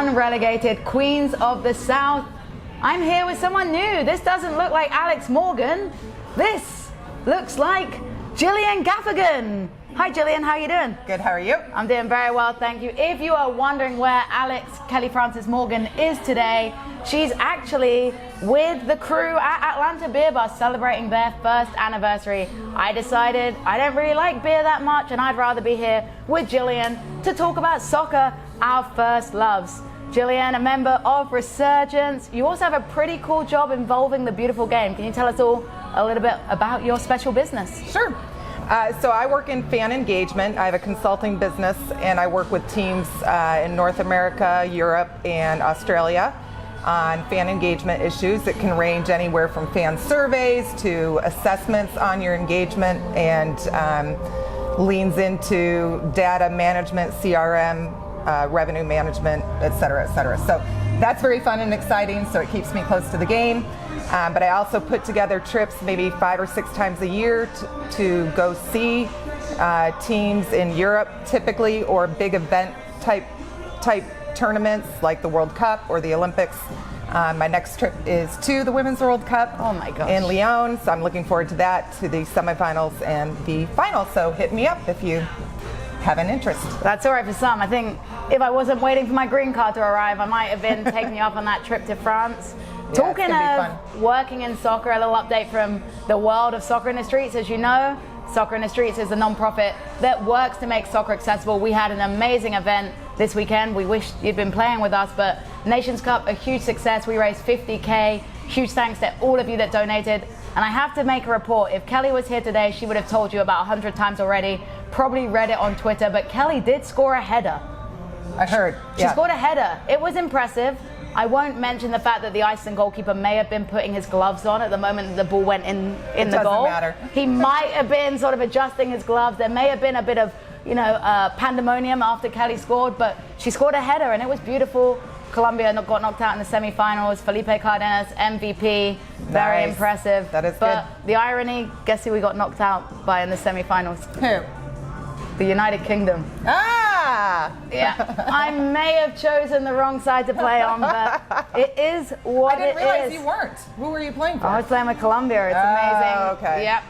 Unrelegated Queens of the South. I'm here with someone new. This doesn't look like Alex Morgan. This looks like Jillian Gaffigan. Hi Jillian, how are you doing? Good, how are you? I'm doing very well, thank you. If you are wondering where Alex Kelly Francis Morgan is today, she's actually with the crew at Atlanta Beer Bus celebrating their first anniversary. I decided I don't really like beer that much and I'd rather be here with Jillian to talk about soccer, our first loves. Jillian, a member of Resurgence. You also have a pretty cool job involving the beautiful game. Can you tell us all a little bit about your special business? Sure. So I work in fan engagement. I have a consulting business and I work with teams in North America, Europe, and Australia on fan engagement issues. It can range anywhere from fan surveys to assessments on your engagement and leans into data management, CRM, revenue management, et cetera, et cetera. So that's very fun and exciting, so it keeps me close to the game. But I also put together trips maybe 5 or 6 times a year to go see teams in Europe typically, or big event type tournaments like the World Cup or the Olympics. My next trip is to the Women's World Cup in Lyon, so I'm looking forward to that, to the semifinals and the final. So hit me up if you have an interest. That's all right for some. I think if I wasn't waiting for my green card to arrive, I might have been taking you up on that trip to France. Yeah, Talking of working in soccer, a little update from the world of Soccer in the Streets. As you know, Soccer in the Streets is a non-profit that works to make soccer accessible. We had an amazing event this weekend. We wish you'd been playing with us, but Nations Cup, a huge success. We raised 50K. Huge thanks to all of you that donated. And I have to make a report. If Kelly was here today, she would have told you about 100 times already. Probably read it on Twitter, but Kelly did score a header. I heard. She scored a header. It was impressive. I won't mention the fact that the Iceland goalkeeper may have been putting his gloves on at the moment that the ball went in the goal. It doesn't matter. He might have been sort of adjusting his gloves. There may have been a bit of, pandemonium after Kelly scored, but she scored a header and it was beautiful. Colombia got knocked out in the semi-finals. Felipe Cardenas, MVP, very impressive. That is but good. The irony, guess who we got knocked out by in the semi-finals? Who? The United Kingdom. Ah! Yeah, I may have chosen the wrong side to play on, but it is what it is. I didn't realize you weren't. Who were you playing for? I was playing with Colombia. It's amazing. Okay. Yep.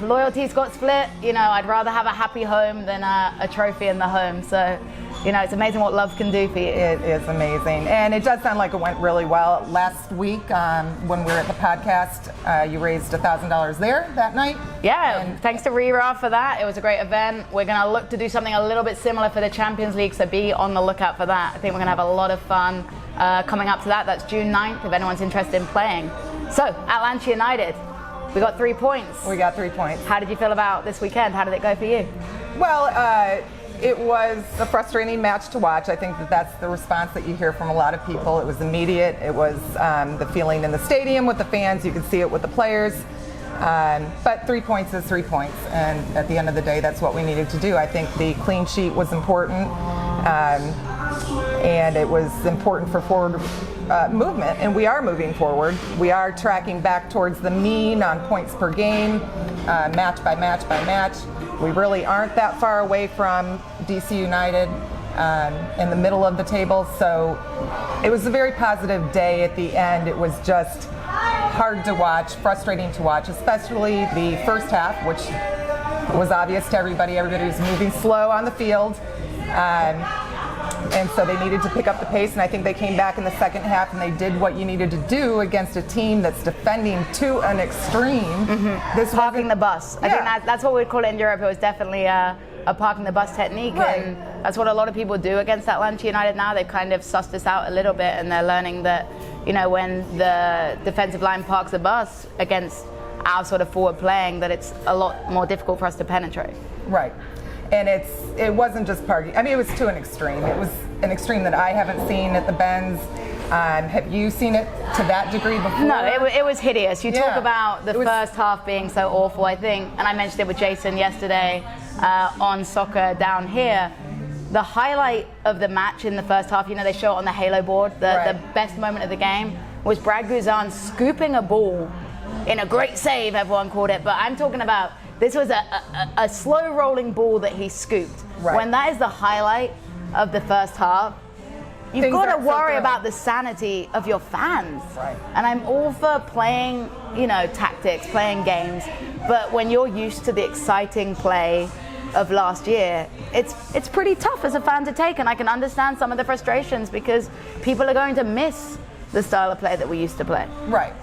Loyalties got split. I'd rather have a happy home than a trophy in the home. So, it's amazing what love can do for you. It is amazing. And it does sound like it went really well. Last week, when we were at the podcast, you raised $1,000 there that night. Yeah, and thanks to Rira for that. It was a great event. We're going to look to do something a little bit similar for the Champions League, so be on the lookout for that. I think we're going to have a lot of fun coming up to that. That's June 9th, if anyone's interested in playing. So, Atlanta United. We got 3 points. We got 3 points. How did you feel about this weekend? How did it go for you? Well, it was a frustrating match to watch. I think that's the response that you hear from a lot of people. It was immediate. It was the feeling in the stadium with the fans. You could see it with the players. But 3 points is 3 points. And at the end of the day, that's what we needed to do. I think the clean sheet was important. And it was important for forward movement, and we are moving forward. We are tracking back towards the mean on points per game, match by match by match. We really aren't that far away from DC United in the middle of the table, so it was a very positive day at the end. It was just hard to watch, frustrating to watch, especially the first half, which was obvious to everybody. Everybody was moving slow on the field. And so they needed to pick up the pace, and I think they came back in the second half and they did what you needed to do against a team that's defending to an extreme. Mm-hmm. This parking the bus. I think that's what we'd call it in Europe. It was definitely a parking the bus technique, and that's what a lot of people do against Atlanta United now. They've kind of sussed us out a little bit, and they're learning that, when the defensive line parks the bus against our sort of forward playing, that it's a lot more difficult for us to penetrate. Right. And it wasn't just parking. I mean, it was to an extreme. It was an extreme that I haven't seen at the Benz. Have you seen it to that degree before? No, it was hideous. You talk about the first half being so awful, I think, and I mentioned it with Jason yesterday on Soccer Down Here. The highlight of the match in the first half, they show it on the Halo board, the best moment of the game was Brad Guzan scooping a ball in a great save, everyone called it, but I'm talking about this was a slow rolling ball that he scooped. When that is the highlight of the first half, you've got to worry about the sanity of your fans. Right. And I'm all for playing, tactics, playing games, but when you're used to the exciting play of last year, it's pretty tough as a fan to take, and I can understand some of the frustrations because people are going to miss the style of play that we used to play. Right.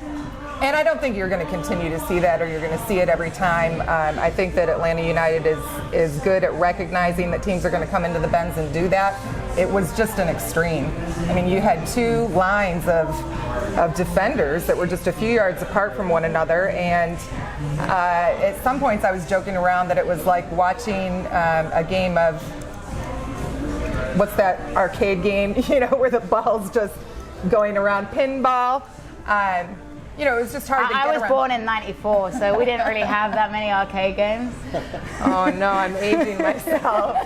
And I don't think you're going to continue to see that, or you're going to see it every time. I think that Atlanta United is good at recognizing that teams are going to come into the Benz and do that. It was just an extreme. I mean, you had two lines of defenders that were just a few yards apart from one another, and at some points I was joking around that it was like watching a game of, what's that arcade game, where the ball's just going around, pinball. It was just hard to get around. I was born in '94, so we didn't really have that many arcade games. Oh no, I'm aging myself.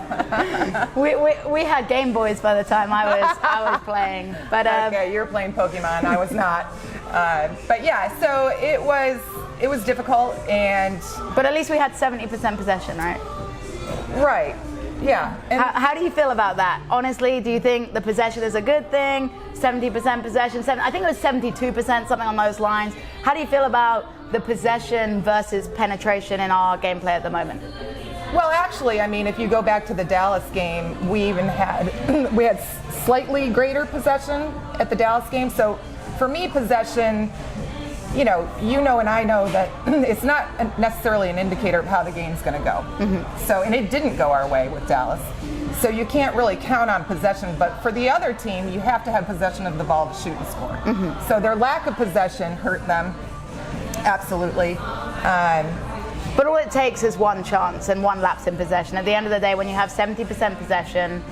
we had Game Boys by the time I was playing. But okay, you were playing Pokemon. I was not. But yeah, so it was difficult, but at least we had 70% possession, right? Right. Yeah. And how do you feel about that? Honestly, do you think the possession is a good thing? 70% possession, I think it was 72%, something on those lines. How do you feel about the possession versus penetration in our gameplay at the moment? Well, actually, I mean, if you go back to the Dallas game, we had slightly greater possession at the Dallas game. So for me, possession, and I know that it's not necessarily an indicator of how the game's going to go. Mm-hmm. So, and it didn't go our way with Dallas. So you can't really count on possession, but for the other team, you have to have possession of the ball to shoot and score. Mm-hmm. So their lack of possession hurt them, absolutely. But all it takes is one chance and one lapse in possession. At the end of the day, when you have 70% possession,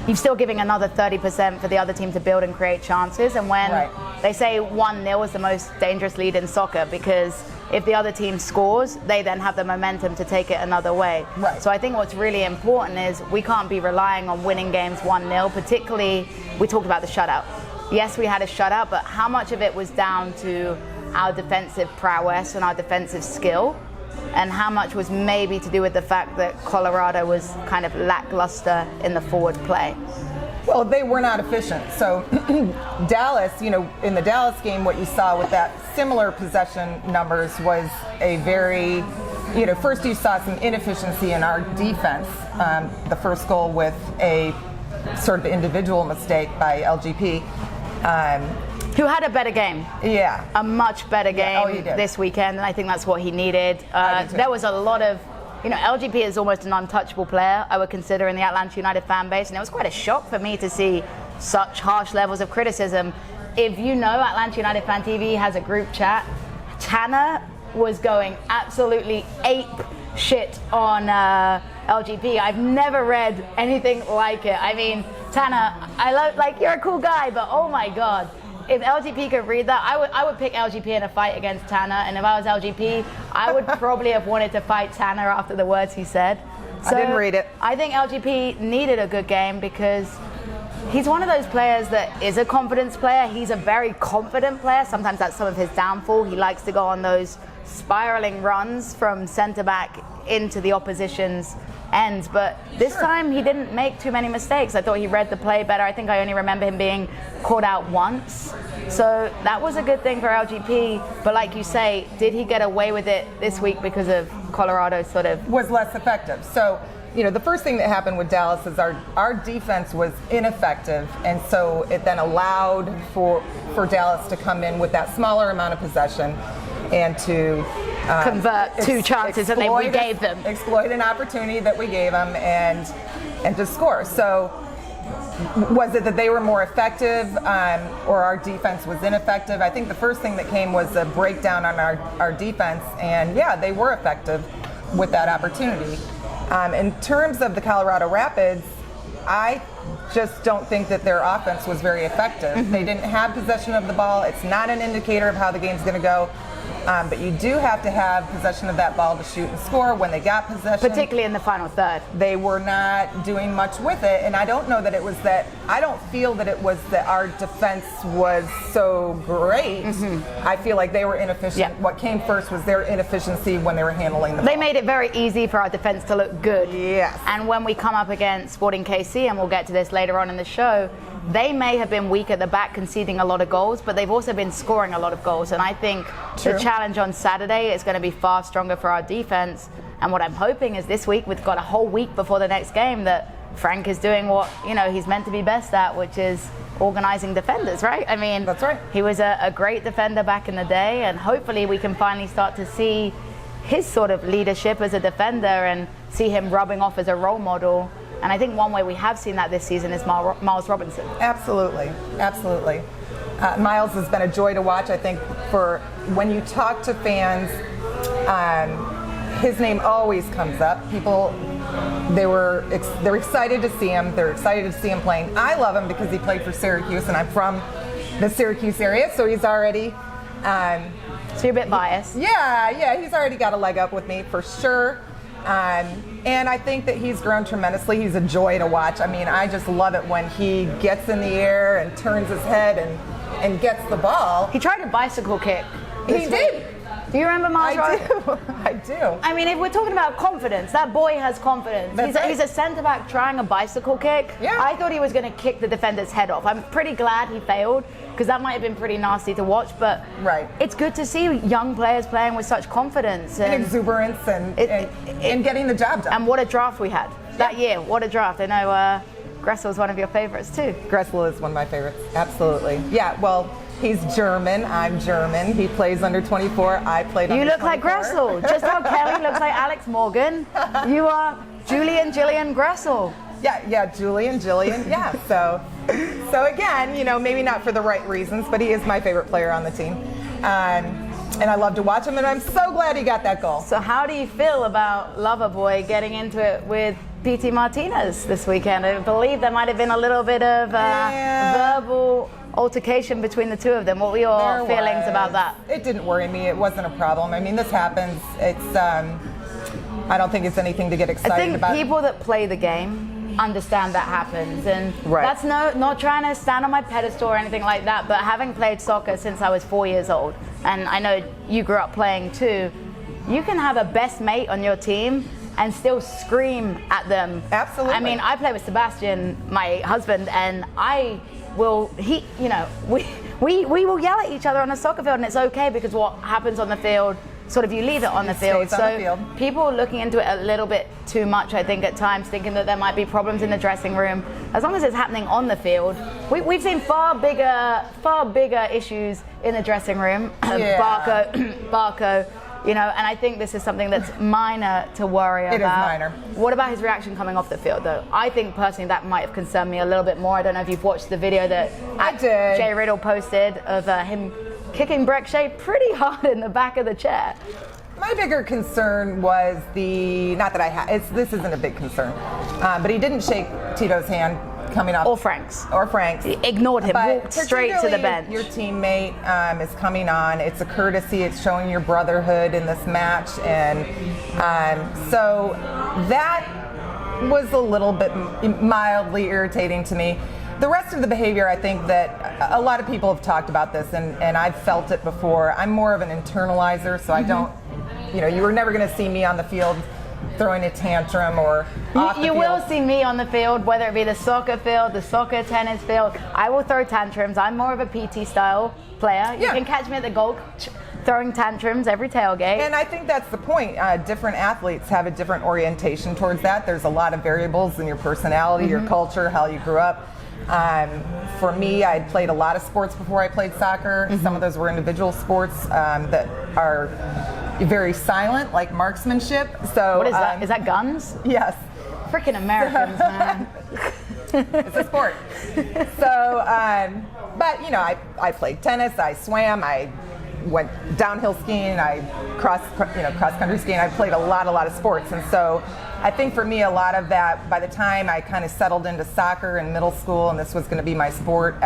you're still giving another 30% for the other team to build and create chances. And when they say 1-0 is the most dangerous lead in soccer, because if the other team scores, they then have the momentum to take it another way. Right. So I think what's really important is we can't be relying on winning games 1-0, particularly, we talked about the shutout. Yes, we had a shutout, but how much of it was down to our defensive prowess and our defensive skill? And how much was maybe to do with the fact that Colorado was kind of lackluster in the forward play? Well, they were not efficient. So Dallas, in the Dallas game, what you saw with that similar possession numbers was a very, first you saw some inefficiency in our defense. The first goal with a sort of individual mistake by LGP. Who had a better game. Yeah. A much better game this weekend, and I think that's what he needed. There was a lot of, LGP is almost an untouchable player, I would consider, in the Atlanta United fan base, and it was quite a shock for me to see such harsh levels of criticism. If you know, Atlanta United Fan TV has a group chat. Tanner was going absolutely ape shit on LGP. I've never read anything like it. I mean, Tanner, you're a cool guy, but oh my God. If LGP could read that, I would pick LGP in a fight against Tanner, and if I was LGP, I would probably have wanted to fight Tanner after the words he said. So I didn't read it. I think LGP needed a good game because he's one of those players that is a confidence player. He's a very confident player. Sometimes that's some of his downfall. He likes to go on those spiraling runs from centre back into the opposition's ends, but this time he didn't make too many mistakes. I thought he read the play better. I think I only remember him being caught out once. So that was a good thing for LGP, but like you say, did he get away with it this week because of Colorado sort of was less effective? So, the first thing that happened with Dallas is our defense was ineffective, and so it then allowed for Dallas to come in with that smaller amount of possession and to convert two chances that we gave them. Exploit an opportunity that we gave them and to score. So was it that they were more effective or our defense was ineffective? I think the first thing that came was a breakdown on our defense, and yeah, they were effective with that opportunity. In terms of the Colorado Rapids, I just don't think that their offense was very effective. Mm-hmm. They didn't have possession of the ball. It's not an indicator of how the game's going to go. But you do have to have possession of that ball to shoot and score. When they got possession, particularly in the final third, they were not doing much with it. And I don't know that it was that. I don't feel that it was that our defense was so great. I feel like they were inefficient. What came first was their inefficiency when they were handling the ball. They made it very easy for our defense to look good. Yes. And when we come up against Sporting KC, and we'll get to this later on in the show, they may have been weak at the back, conceding a lot of goals, but they've also been scoring a lot of goals. And I think the challenge on Saturday is going to be far stronger for our defense. And what I'm hoping is this week, we've got a whole week before the next game, that Frank is doing what he's meant to be best at, which is organizing defenders, right? I mean, that's right. He was a great defender back in the day, and hopefully we can finally start to see his sort of leadership as a defender and see him rubbing off as a role model. And I think one way we have seen that this season is Miles Robinson. Absolutely. Miles has been a joy to watch. I think for when you talk to fans, his name always comes up. People, they're excited to see him. They're excited to see him playing. I love him because he played for Syracuse, and I'm from the Syracuse area, so he's already. So you're a bit biased. Yeah, he's already got a leg up with me for sure. And I think that he's grown tremendously. He's a joy to watch. I mean, I just love it when he gets in the air and turns his head and gets the ball. He tried a bicycle kick. He did. Do you remember Miles? I do. I mean, if we're talking about confidence, that boy has confidence. He's a centre back trying a bicycle kick. Yeah. I thought he was going to kick the defender's head off. I'm pretty glad he failed, because that might have been pretty nasty to watch. But it's good to see young players playing with such confidence and exuberance and getting the job done. And what a draft we had that year. What a draft. I know Gressel's one of your favorites too. Gressel is one of my favorites. Absolutely. Yeah, well, he's German. I'm German. He plays under 24. I played under 24. You look like Gressel. Just how Kelly looks like Alex Morgan. You are Jillian Gressel. Yeah, Jillian. Yeah, so again, maybe not for the right reasons, but he is my favorite player on the team. And I love to watch him, and I'm so glad he got that goal. So how do you feel about Loverboy getting into it with P.T. Martinez this weekend? I believe there might have been a little bit of verbal altercation between the two of them. What were your feelings about that? It didn't worry me. It wasn't a problem. I mean, this happens. It's I don't think it's anything to get excited about. I think people that play the game understand that happens, and that's not trying to stand on my pedestal or anything like that, but having played soccer since I was 4 years old, and I know you grew up playing too, you can have a best mate on your team and still scream at them. Absolutely. I mean, I play with Sebastian, my husband, and we will yell at each other on a soccer field, and it's okay, because what happens on the field, sort of you leave it on the field. So people are looking into it a little bit too much, I think, at times, thinking that there might be problems in the dressing room. As long as it's happening on the field, we've seen far bigger issues in the dressing room. Barco, and I think this is something that's minor to worry about. It is minor. What about his reaction coming off the field, though? I think personally that might have concerned me a little bit more. I don't know if you've watched the video that Jay Riddle posted of him kicking Breck Shea pretty hard in the back of the chair. My bigger concern was this isn't a big concern, but he didn't shake Tito's hand coming up. Or Frank's. He ignored him, walked straight to the bench. Your teammate is coming on. It's a courtesy. It's showing your brotherhood in this match. And so that was a little bit mildly irritating to me. The rest of the behavior, I think that a lot of people have talked about this, and I've felt it before. I'm more of an internalizer, so I don't, you were never going to see me on the field throwing a tantrum or off the field. You will see me on the field, whether it be the soccer field, the soccer tennis field. I will throw tantrums. I'm more of a PT style player. You can catch me at the goal throwing tantrums every tailgate. And I think that's the point. Different athletes have a different orientation towards that. There's a lot of variables in your personality, your culture, how you grew up. For me, I played a lot of sports before I played soccer. Some of those were individual sports that are very silent, like marksmanship. So what is that? Is that guns? Yes. Freaking Americans, man. It's a sport. So, but I played tennis. I swam. I went downhill skiing. I cross country skiing. I played a lot of sports, and so I think for me, a lot of that, by the time I kind of settled into soccer in middle school and this was going to be my sport,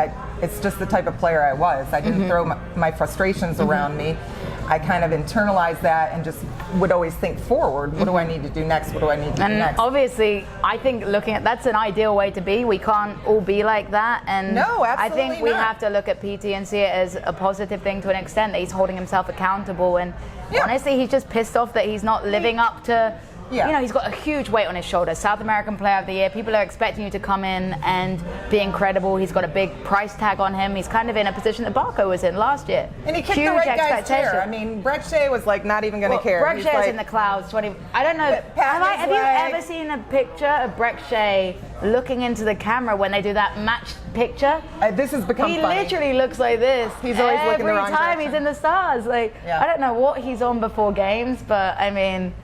it's just the type of player I was. I didn't throw my frustrations around me. I kind of internalized that and just would always think forward. What do I need to do next? What do I need to do next? Obviously, I think looking at that's an ideal way to be. We can't all be like that. And no, absolutely I think we not. have to look at PT and see it as a positive thing to an extent, that he's holding himself accountable. And honestly, he's just pissed off that he's not living up to. You know, he's got a huge weight on his shoulders. South American Player of the Year. People are expecting you to come in and be incredible. He's got a big price tag on him. He's kind of in a position that Barco was in last year. And he kicked the right guy's chair. I mean, Brett Shea was like not even going to care. Brett Shea is in the clouds. I don't know. Have you ever seen a picture of Brett Shea looking into the camera when they do that match picture? This has become funny. He literally looks like this. He's always looking the wrong direction. Every time he's in the stars. Like, I don't know what he's on before games, but I mean,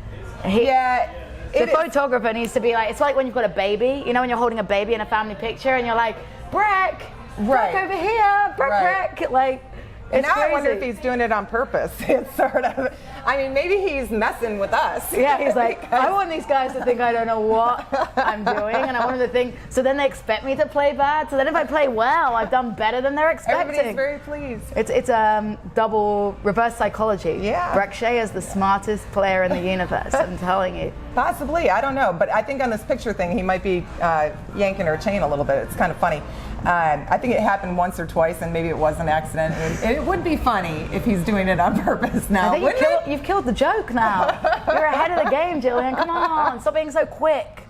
the photographer needs to be like, it's like when you've got a baby, you know, when you're holding a baby in a family picture and you're like, Breck over here, Breck, like, it's now crazy. I wonder if he's doing it on purpose. It's sort of, I mean, maybe he's messing with us. Yeah, he's like, I want these guys to think I don't know what I'm doing, and I want them to think, so then they expect me to play bad, so then if I play well, I've done better than they're expecting. Everybody's very pleased. It's double reverse psychology. Yeah. Brett Shea is the smartest player in the universe, I'm telling you. Possibly, I don't know, but I think on this picture thing, he might be yanking her chain a little bit. It's kind of funny. I think it happened once or twice, and maybe it was an accident. And it would be funny if he's doing it on purpose now. I think you've killed the joke now. You're ahead of the game, Jillian. Come on, stop being so quick.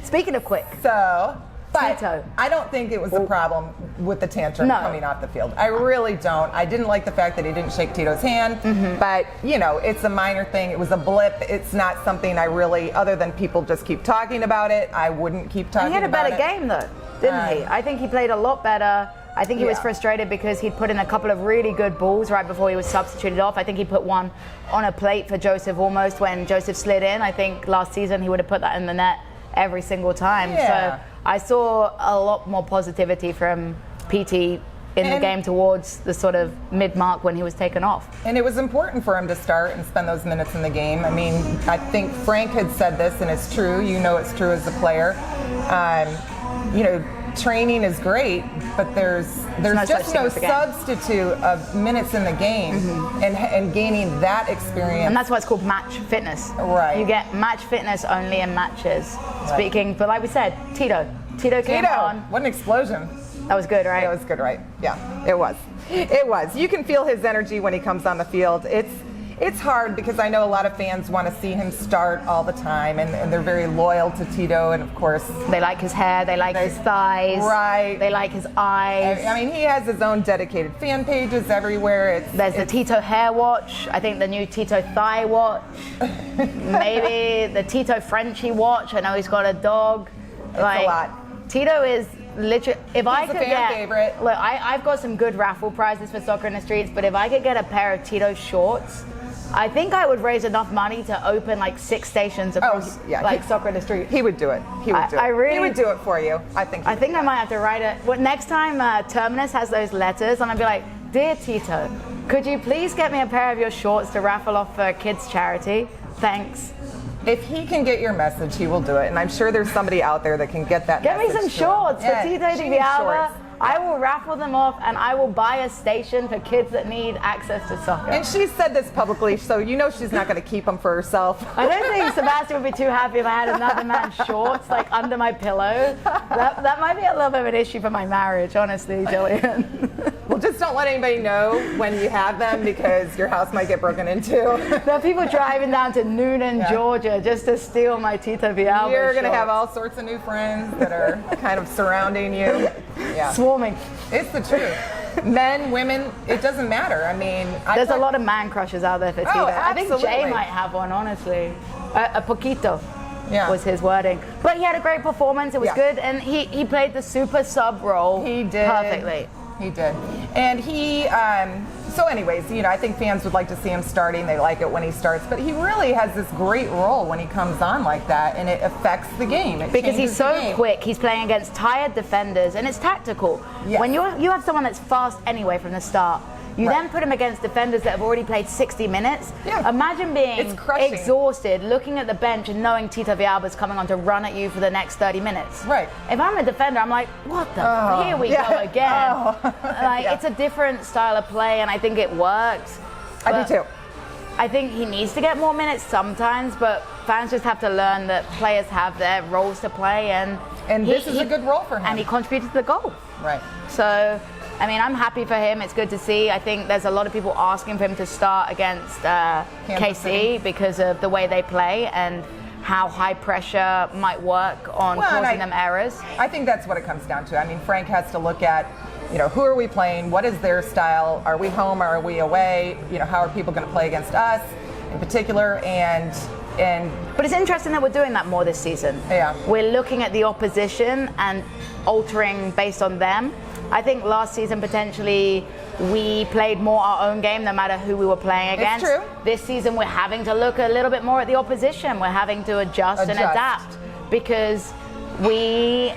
Speaking of quick. But Tito. I don't think it was a problem with the tantrum coming off the field. I really don't. I didn't like the fact that he didn't shake Tito's hand, but you know, it's a minor thing. It was a blip. It's not something I really, other than people just keep talking about it, I wouldn't keep talking about it. He had a better game though, didn't he? I think he played a lot better. I think he was frustrated because he'd put in a couple of really good balls right before he was substituted off. I think he put one on a plate for Joseph almost when Joseph slid in. I think last season he would have put that in the net every single time. So I saw a lot more positivity from PT in the game towards the sort of mid-mark when he was taken off. And it was important for him to start and spend those minutes in the game. I mean, I think Frank had said this, and it's true. You know it's true as a player. You know, training is great, but there's just no substitute of minutes in the game and gaining that experience. And that's why it's called match fitness. Right. You get match fitness only in matches. Speaking, but like we said, Tito came on. What an explosion. That was good, right? It was good, right? Yeah, it was. It was. You can feel his energy when he comes on the field. It's hard because I know a lot of fans want to see him start all the time, and they're very loyal to Tito, and of course they like his hair, they like his thighs, right? They like his eyes. I mean, he has his own dedicated fan pages everywhere. There's the Tito hair watch. I think the new Tito thigh watch. Maybe the Tito Frenchie watch. I know he's got a dog. It's a lot. Tito is literally. If I could get, favorite. Look, I've got some good raffle prizes for Soccer in the Streets, but if I could get a pair of Tito shorts, I think I would raise enough money to open like 6 stations across Soccer in the Street. He would do it. He would do it. He would do it for you. I think I might have to write it. Well, next time Terminus has those letters, I'm going to be like, Dear Tito, could you please get me a pair of your shorts to raffle off for kids charity? Thanks. If he can get your message, he will do it. And I'm sure there's somebody out there that can get that message. Get me some shorts for Tito de Villalba. I will raffle them off, and I will buy a station for kids that need access to soccer. And she said this publicly, so you know she's not going to keep them for herself. I don't think Sebastian would be too happy if I had another man's shorts like under my pillow. That might be a little bit of an issue for my marriage, honestly, Jillian. Well, just don't let anybody know when you have them because your house might get broken into. There are people driving down to Noonan, Georgia, just to steal my Tito Villalba You're going to shorts. have all sorts of new friends that are kind of surrounding you. Yeah. Swarming. It's the truth. Men, women, it doesn't matter. I mean, there's a lot of man crushes out there for Tito. I think Jay might have one, honestly. A poquito was his wording. But he had a great performance. It was good, and he played the super sub role. He did perfectly. He did, and he. So, anyways, you know, I think fans would like to see him starting. They like it when he starts, but he really has this great role when he comes on like that, and it affects the game. Because he's so quick. He's playing against tired defenders, and it's tactical. Yes. When you have someone that's fast anyway from the start, you then put him against defenders that have already played 60 minutes. Yeah. Imagine being exhausted, looking at the bench and knowing Tito Villalba's coming on to run at you for the next 30 minutes. Right. If I'm a defender, I'm like, what the? Here we go again. It's a different style of play, and I think it works. I do too. I think he needs to get more minutes sometimes, but fans just have to learn that players have their roles to play, and this is a good role for him. And he contributed to the goal. Right. So, I mean, I'm happy for him. It's good to see. I think there's a lot of people asking for him to start against KC because of the way they play and how high pressure might work on causing them errors. I think that's what it comes down to. I mean, Frank has to look at, who are we playing? What is their style? Are we home? Are we away? How are people going to play against us in particular? But it's interesting that we're doing that more this season. Yeah. We're looking at the opposition and altering based on them. I think last season potentially we played more our own game no matter who we were playing against. It's true. This season we're having to look a little bit more at the opposition. We're having to adjust. And adapt because we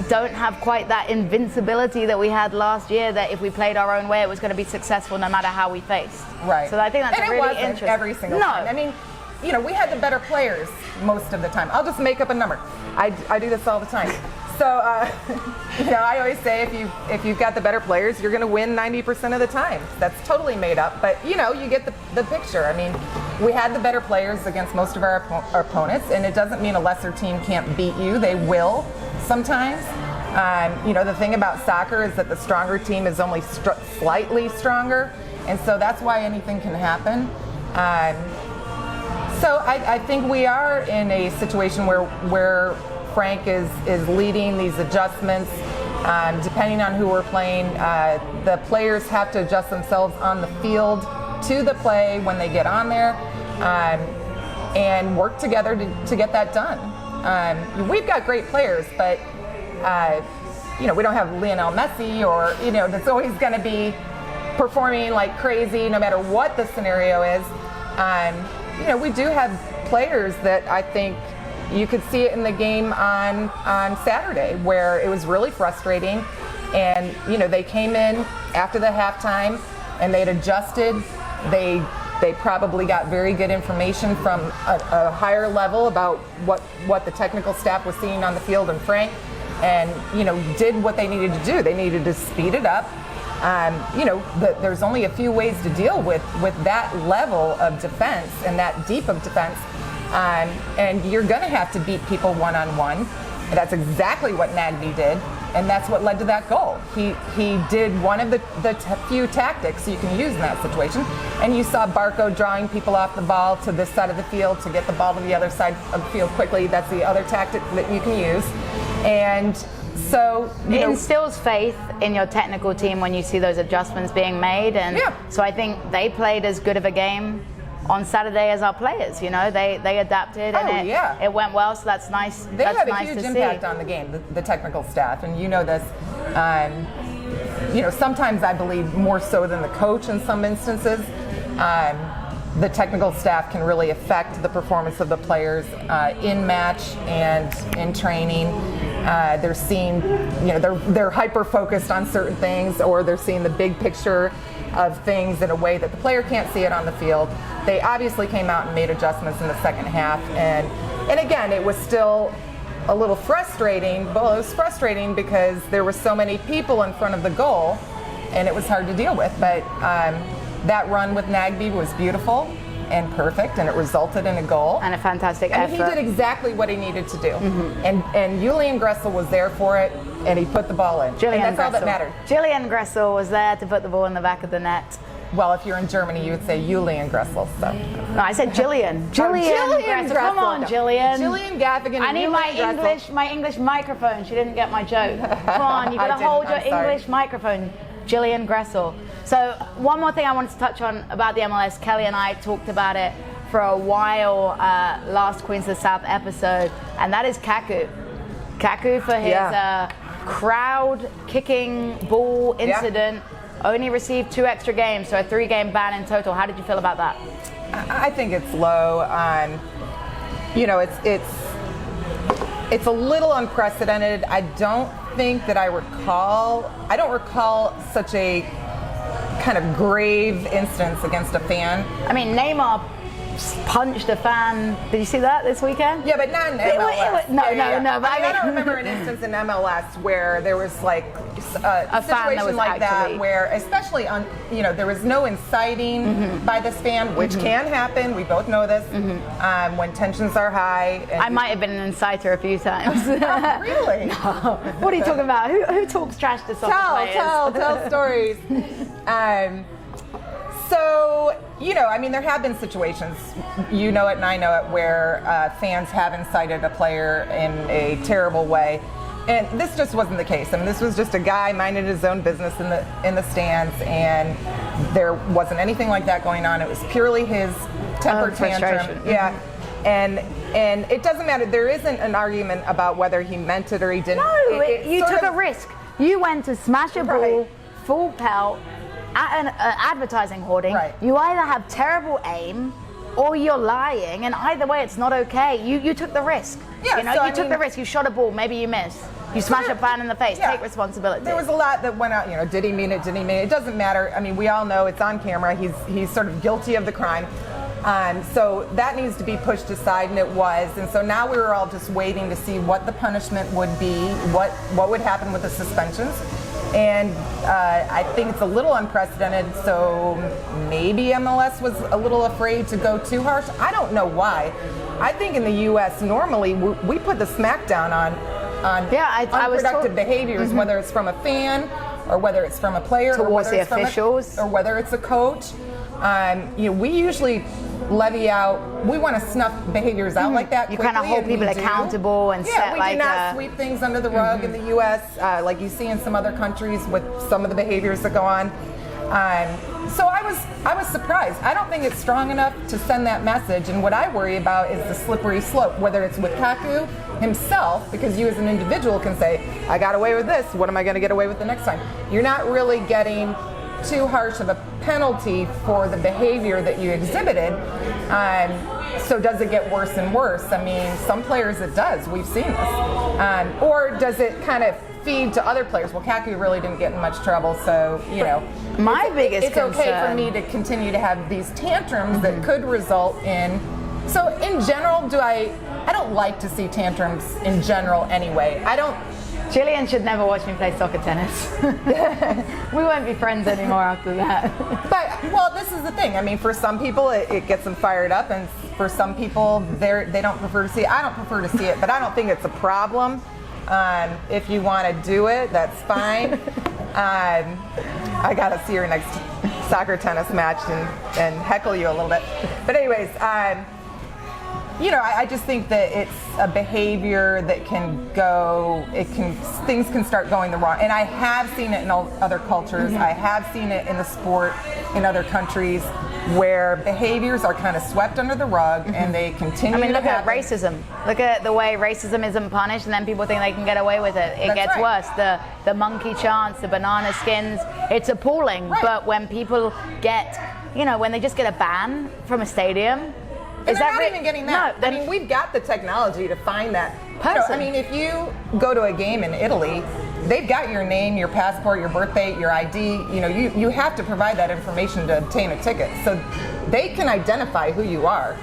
don't have quite that invincibility that we had last year, that if we played our own way it was going to be successful no matter how we faced. Right. So I think that's really interesting. Every single time. I mean, we had the better players most of the time. I'll just make up a number. I do this all the time. So, I always say if you've got the better players, you're going to win 90% of the time. That's totally made up, but you get the picture. I mean, we had the better players against most of our opponents, and it doesn't mean a lesser team can't beat you. They will sometimes. The thing about soccer is that the stronger team is only slightly stronger, and so that's why anything can happen. So I think we are in a situation where Frank is leading these adjustments. Depending on who we're playing, the players have to adjust themselves on the field to the play when they get on there, and work together to get that done. We've got great players, but we don't have Lionel Messi or that's always going to be performing like crazy no matter what the scenario is. We do have players that I think you could see it in the game on Saturday where it was really frustrating, and they came in after the halftime and they'd adjusted. They probably got very good information from a higher level about what the technical staff was seeing on the field and Frank, and did what they needed to do. They needed to speed it up. There's only a few ways to deal with that level of defense and that deep of defense. And you're going to have to beat people one-on-one. That's exactly what Nagby did, and that's what led to that goal. He did one of the few tactics you can use in that situation, and you saw Barco drawing people off the ball to this side of the field to get the ball to the other side of the field quickly. That's the other tactic that you can use. And so it instills faith in your technical team when you see those adjustments being made, and so I think they played as good of a game on Saturday as our players. They adapted, and it went well, so that's nice. They have a huge impact on the game, the technical staff, and this. Sometimes I believe more so than the coach in some instances. The technical staff can really affect the performance of the players in match and in training. They're seeing, they're hyper focused on certain things, or they're seeing the big picture of things in a way that the player can't see it on the field. They obviously came out and made adjustments in the second half, and again, it was still a little frustrating. Well, it was frustrating because there were so many people in front of the goal, and it was hard to deal with. But that run with Nagby was beautiful and perfect, and it resulted in a goal and a fantastic effort. He did exactly what he needed to do, and Julian Gressel was there for it, and he put the ball in. And that's all that mattered. Jillian Gressel was there to put the ball in the back of the net. Well, if you're in Germany, you would say Julian Gressel. So. No, I said Jillian. Jillian Gressel. Come on, Jillian. Jillian Gaffigan. I need my English microphone. She didn't get my joke. Come on, you gotta hold your English microphone. Jillian Gressel. So one more thing I wanted to touch on about the MLS. Kelly and I talked about it for a while last Queens of the South episode, and that is Kaku. Kaku for his crowd kicking ball incident. Only received 2 extra games, so a 3-game ban in total. How did you feel about that? I think it's low. It's a little unprecedented. I don't think that I don't recall such a kind of grave instance against a fan. I mean, Neymar punched a fan. Did you see that this weekend? Yeah, but not in MLS. No. But I don't remember an instance in MLS where there was like a situation like that, where, especially on, there was no inciting by this fan, which can happen. We both know this when tensions are high. I might have been an inciter a few times. Oh, really? No. What are you talking about? Who talks trash to soccer players? Tell stories. So, there have been situations, you know it and I know it, where fans have incited a player in a terrible way. And this just wasn't the case. This was just a guy minding his own business in the stands, and there wasn't anything like that going on. It was purely his temper tantrum. Yeah. And it doesn't matter. There isn't an argument about whether he meant it or he didn't. No, you took a risk. You went to smash a ball, full pelt, at an advertising hoarding. Right. You either have terrible aim or you're lying, and either way it's not okay. You took the risk. Yeah, you took the risk. You shot a ball, maybe you missed. You smash a fan in the face. Take responsibility. There was a lot that went out. Did he mean it? Didn't he mean it? It doesn't matter. We all know it's on camera. He's sort of guilty of the crime. So that needs to be pushed aside, and it was. And so now we were all just waiting to see what the punishment would be, what would happen with the suspensions. And I think it's a little unprecedented, so maybe MLS was a little afraid to go too harsh. I don't know why. I think in the U.S. normally we put the smackdown on unproductive behaviors, whether it's from a fan or whether it's from a player towards or whether the it's officials or whether it's a coach. We usually levy out. We want to snuff behaviors out like that. You kind of hold people accountable and set we do not sweep things under the rug in the U.S. Like you see in some other countries with some of the behaviors that go on. So I was surprised. I don't think it's strong enough to send that message. And what I worry about is the slippery slope, whether it's with Kaku himself, because you as an individual can say, I got away with this. What am I going to get away with the next time? You're not really getting too harsh of a penalty for the behavior that you exhibited. So does it get worse and worse? Some players it does. We've seen this. Or does it kind of feed to other players? Well, Kaku really didn't get in much trouble, so my biggest it's okay for me to continue to have these tantrums that could result in. So in general, I don't like to see tantrums in general anyway. Jillian should never watch me play soccer tennis. We won't be friends anymore after that. But, this is the thing. For some people, it gets them fired up, and for some people, they don't prefer to see it. I don't prefer to see it, but I don't think it's a problem. If you want to do it, that's fine. I got to see your next soccer tennis match and heckle you a little bit. But anyways, I just think that it's a behavior that things can start going the wrong. And I have seen it in other cultures. I have seen it in the sport in other countries where behaviors are kind of swept under the rug and they continue to look happen. at racism. Look at the way racism isn't punished, and then people think they can get away with it. It gets worse. The monkey chants, the banana skins, it's appalling. Right. But when people get, when they just get a ban from a stadium, and they're not even getting that. No, we've got the technology to find that person. If you go to a game in Italy, they've got your name, your passport, your birth date, your ID. You have to provide that information to obtain a ticket. So they can identify who you are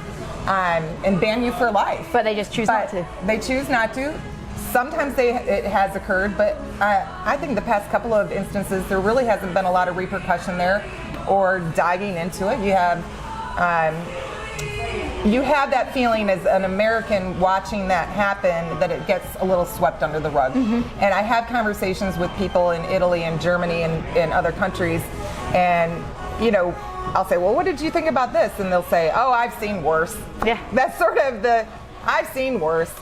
and ban you for life. But they just choose not to. They choose not to. Sometimes it has occurred, but I think the past couple of instances, there really hasn't been a lot of repercussion there or diving into it. You have that feeling as an American watching that happen that it gets a little swept under the rug. And I have conversations with people in Italy and Germany and other countries, and I'll say, well, what did you think about this? And they'll say, oh, I've seen worse. Yeah. That's sort of I've seen worse.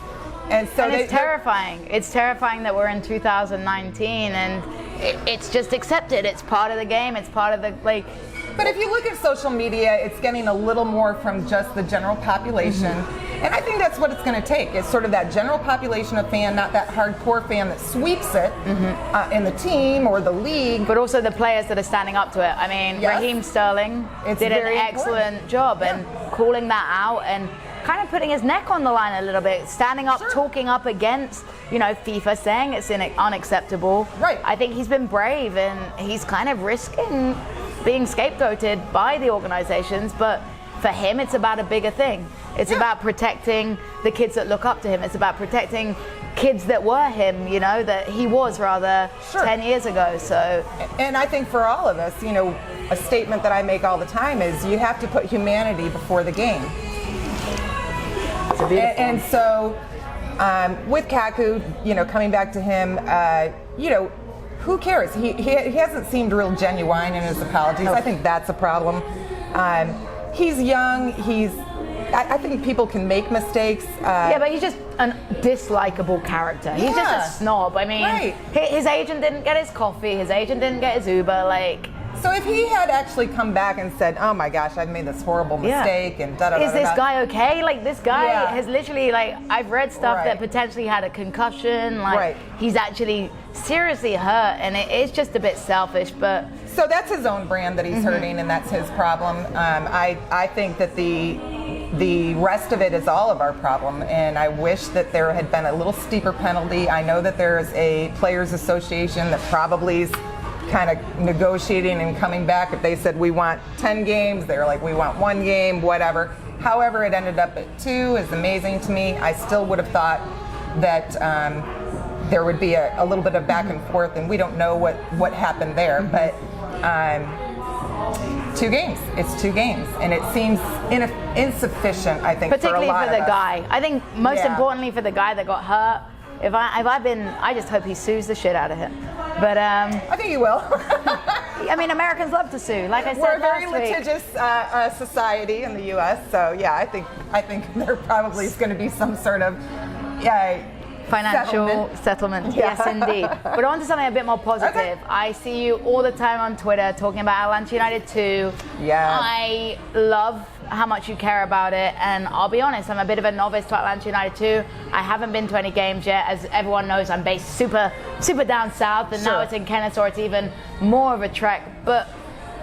And so it's terrifying. It's terrifying that we're in 2019 and it's just accepted. It's part of the game. It's part of the But if you look at social media, it's getting a little more from just the general population. And I think that's what it's going to take. It's sort of that general population of fan, not that hardcore fan that sweeps it in the team or the league. But also the players that are standing up to it. Raheem Sterling did an excellent job and calling that out and kind of putting his neck on the line a little bit, standing up, talking up against, FIFA, saying it's unacceptable. Right. I think he's been brave and he's kind of risking being scapegoated by the organizations, but for him, it's about a bigger thing. It's about protecting the kids that look up to him. It's about protecting kids that were him, you know, that he was rather 10 years ago. So, and I think for all of us, you know, a statement that I make all the time is you have to put humanity before the game. And so with Kaku, you know, coming back to him, you know, who cares? He hasn't seemed real genuine in his apologies. I think that's a problem. He's young. I think people can make mistakes. Yeah, but he's just a dislikable character. He's just a snob. I mean, his agent didn't get his coffee. His agent didn't get his Uber. Like, so if he had actually come back and said, "Oh my gosh, I've made this horrible mistake," and is this guy okay? Like, this guy has literally, like, I've read stuff that potentially had a concussion. Like, he's actually seriously hurt, and it's just a bit selfish. But so that's his own brand that he's hurting, and that's his problem. I think that the rest of it is all of our problem, and I wish that there had been a little steeper penalty. I know that there's a players association that probably is kind of negotiating and coming back. If they said we want 10 games, they're like, we want 1 game, whatever. However, it ended up at 2 is amazing to me. I still would have thought that there would be a little bit of back and forth, and we don't know what happened there, but 2 games. It's 2 games, and it seems insufficient, I think, particularly for the guy. I think most importantly for the guy that got hurt. I just hope he sues the shit out of him. But I think he will. I mean, Americans love to sue. Like I said, we're a very litigious society in the U.S. So yeah, I think there probably is going to be some sort of financial settlement. Yes, indeed. But on to something a bit more positive. Okay. I see you all the time on Twitter talking about Atlanta United 2. Yeah. I love how much you care about it, and I'll be honest, I'm a bit of a novice to Atlanta United 2. I haven't been to any games yet. As everyone knows, I'm based super down south, and now it's in Kennesaw. It's even more of a trek. But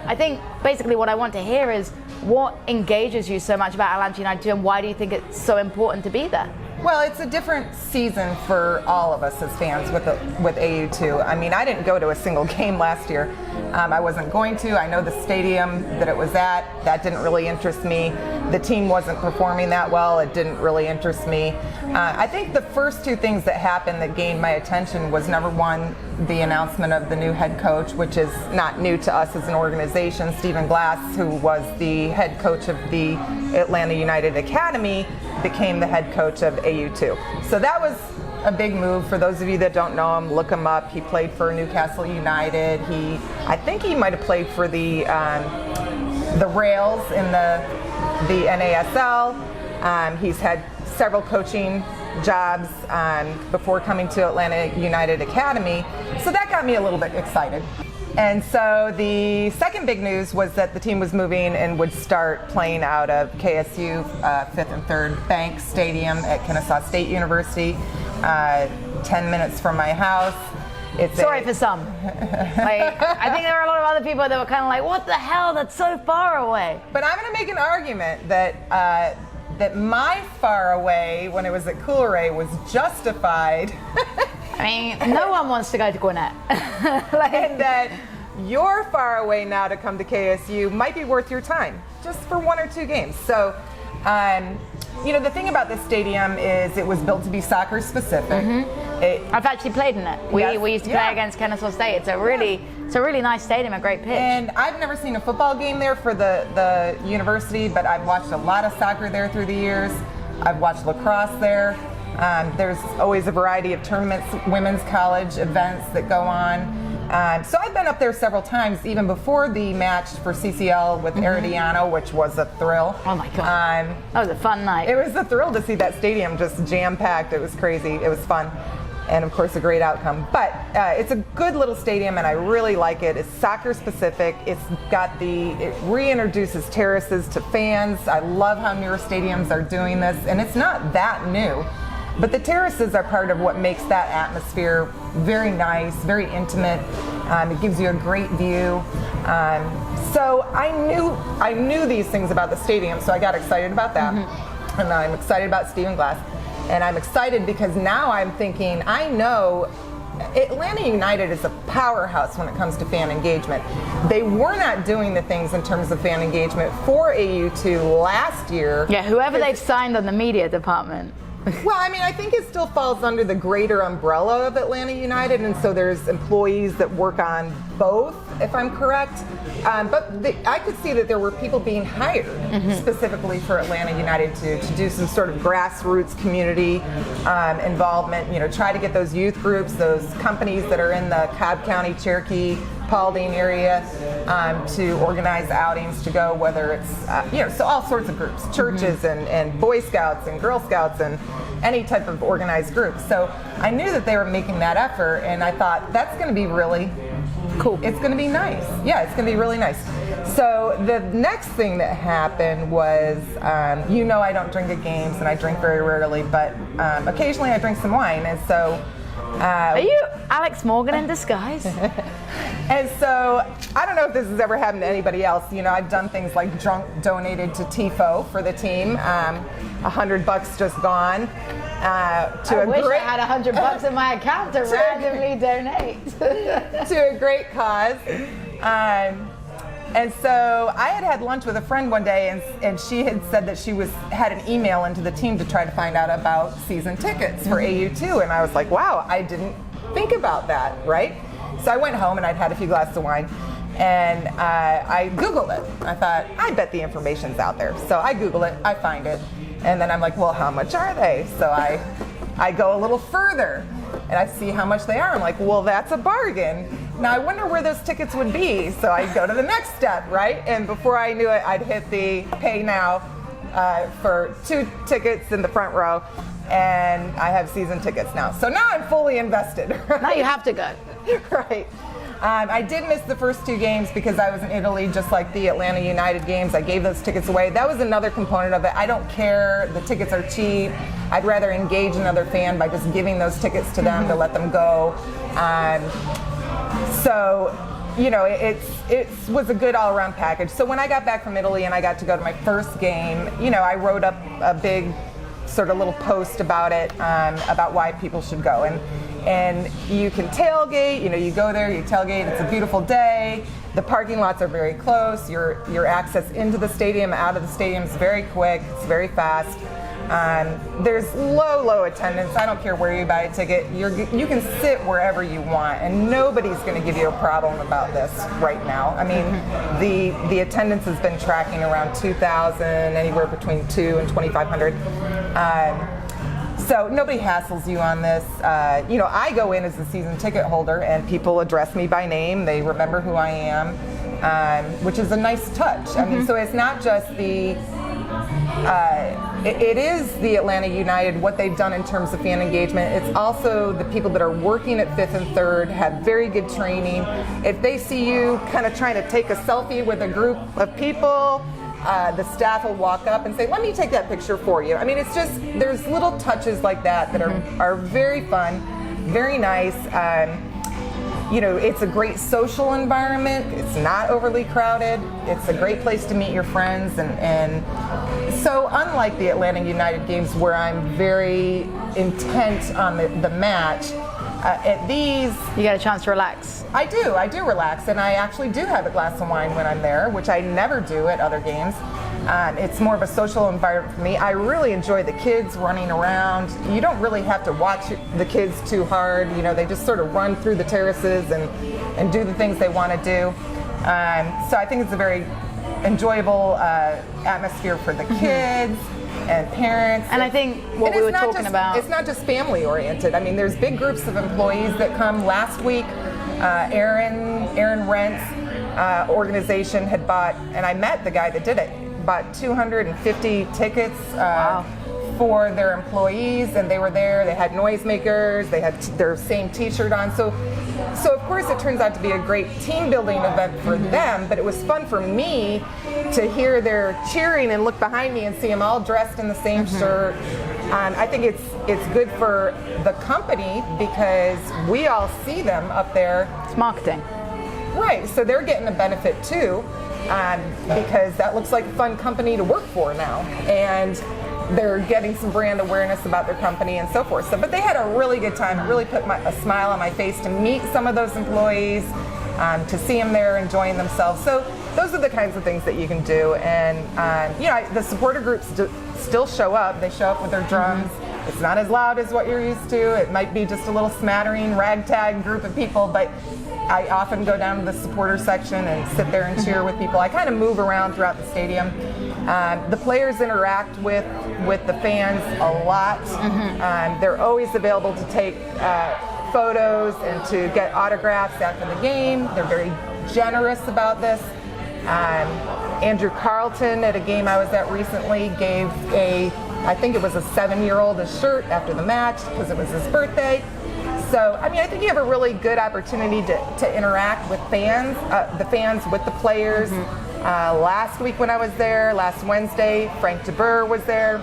I think basically what I want to hear is what engages you so much about Atlanta United 2, and why do you think it's so important to be there? Well, it's a different season for all of us as fans with AU2. I mean, I didn't go to a single game last year. I wasn't going to. I know the stadium that it was at. That didn't really interest me. The team wasn't performing that well. It didn't really interest me. I think the first 2 things that happened that gained my attention was, number one, the announcement of the new head coach, which is not new to us as an organization. Stephen Glass, who was the head coach of the Atlanta United Academy, became the head coach of AU2. So that was a big move. For those of you that don't know him, look him up. He played for Newcastle United. I think he might have played for the Rails in the NASL. He's had several coaching jobs before coming to Atlanta United Academy. So that got me a little bit excited. And so the second big news was that the team was moving and would start playing out of KSU 5th and 3rd Bank Stadium at Kennesaw State University, 10 minutes from my house. Sorry for some. Like, I think there were a lot of other people that were kind of like, what the hell, that's so far away. But I'm going to make an argument that that my far away when it was at Coolray was justified. I mean, no one wants to go to Gwinnett. And that you're far away now to come to KSU might be worth your time, just for 1 or 2 games. So, you know, the thing about this stadium is it was built to be soccer specific. I've actually played in it. We used to play against Kennesaw State. It's a really nice stadium, a great pitch. And I've never seen a football game there for the university, but I've watched a lot of soccer there through the years. I've watched lacrosse there. There's always a variety of tournaments, women's college events that go on. So I've been up there several times, even before the match for CCL with Herediano, which was a thrill. Oh my God. That was a fun night. It was a thrill to see that stadium just jam-packed. It was crazy. It was fun. And of course, a great outcome. But it's a good little stadium, and I really like it. It's soccer specific. It reintroduces terraces to fans. I love how newer stadiums are doing this, and it's not that new. But the terraces are part of what makes that atmosphere very nice, very intimate. It gives you a great view. So I knew these things about the stadium, so I got excited about that. And I'm excited about Stephen Glass. And I'm excited because now I'm thinking, I know Atlanta United is a powerhouse when it comes to fan engagement. They were not doing the things in terms of fan engagement for AU2 last year. Yeah, whoever they've signed on the media department. Well, I mean, I think it still falls under the greater umbrella of Atlanta United, and so there's employees that work on both, if I'm correct. I could see that there were people being hired specifically for Atlanta United to do some sort of grassroots community involvement, try to get those youth groups, those companies that are in the Cobb County, Cherokee, Paulding area to organize outings to go, whether it's, so all sorts of groups, churches and Boy Scouts and Girl Scouts and any type of organized group. So I knew that they were making that effort, and I thought that's going to be really cool. It's going to be nice. Yeah, it's going to be really nice. So the next thing that happened was, I don't drink at games, and I drink very rarely, but occasionally I drink some wine, and so are you Alex Morgan in disguise? And so I don't know if this has ever happened to anybody else. I've done things like drunk donated to TIFO for the team. $100 just gone. I wish I had $100 in my account to randomly donate. To a great cause. And so I had lunch with a friend one day, and she had said that she had an email into the team to try to find out about season tickets for AU2, and I was like, wow, I didn't think about that, right? So I went home, and I'd had a few glasses of wine, and I Googled it. I thought, I bet the information's out there. So I Google it, I find it, and then I'm like, well, how much are they? So I go a little further, and I see how much they are. I'm like, well, that's a bargain. Now I wonder where those tickets would be. So I go to the next step, right? And before I knew it, I'd hit the pay now for 2 tickets in the front row, and I have season tickets now. So now I'm fully invested. Right? Now you have to go. Right. I did miss the first 2 games because I was in Italy, just like the Atlanta United games. I gave those tickets away. That was another component of it. I don't care. The tickets are cheap. I'd rather engage another fan by just giving those tickets to them to let them go. So, it was a good all-around package. So when I got back from Italy and I got to go to my first game, I wrote up a big sort of little post about it, about why people should go. And you can tailgate, you go there, you tailgate, it's a beautiful day. The parking lots are very close. Your access into the stadium, out of the stadium is very quick, it's very fast. There's low attendance. I don't care where you buy a ticket. You can sit wherever you want, and nobody's going to give you a problem about this right now. I mean, the attendance has been tracking around 2,000, anywhere between 2 and 2,500. So nobody hassles you on this. I go in as a season ticket holder, and people address me by name. They remember who I am, which is a nice touch. I mean, so it's not just it is the Atlanta United, what they've done in terms of fan engagement. It's also the people that are working at 5th and 3rd have very good training. If they see you kind of trying to take a selfie with a group of people, the staff will walk up and say, let me take that picture for you. I mean, it's just, there's little touches like that that are very fun, very nice. It's a great social environment. It's not overly crowded. It's a great place to meet your friends. And so unlike the Atlanta United games where I'm very intent on the match, at these... You get a chance to relax. I do relax. And I actually do have a glass of wine when I'm there, which I never do at other games. It's more of a social environment for me. I really enjoy the kids running around. You don't really have to watch the kids too hard. They just sort of run through the terraces and do the things they want to do. So I think it's a very enjoyable atmosphere for the kids and parents. And I think what we were talking about... It's not just family oriented. I mean, there's big groups of employees that come. Last week, Aaron Rent's organization had bought, and I met the guy that did it, bought 250 tickets for their employees, and they were there. They had noisemakers. They had their same T-shirt on. So of course it turns out to be a great team building event for them, but it was fun for me to hear their cheering and look behind me and see them all dressed in the same shirt. I think it's good for the company because we all see them up there. It's marketing. Right, so they're getting a benefit too. Because that looks like a fun company to work for now. And they're getting some brand awareness about their company and so forth. So, but they had a really good time. It really put a smile on my face to meet some of those employees, to see them there enjoying themselves. So those are the kinds of things that you can do. And the supporter groups still show up. They show up with their drums. It's not as loud as what you're used to. It might be just a little smattering, ragtag group of people, but I often go down to the supporter section and sit there and cheer with people. I kind of move around throughout the stadium. The players interact with the fans a lot. They're always available to take photos and to get autographs after the game. They're very generous about this. Andrew Carlton, at a game I was at recently, gave I think it was a 7-year-old a shirt after the match because it was his birthday. So, I mean, I think you have a really good opportunity to interact with fans, the fans with the players. Last week when I was there, last Wednesday, Frank DeBoer was there.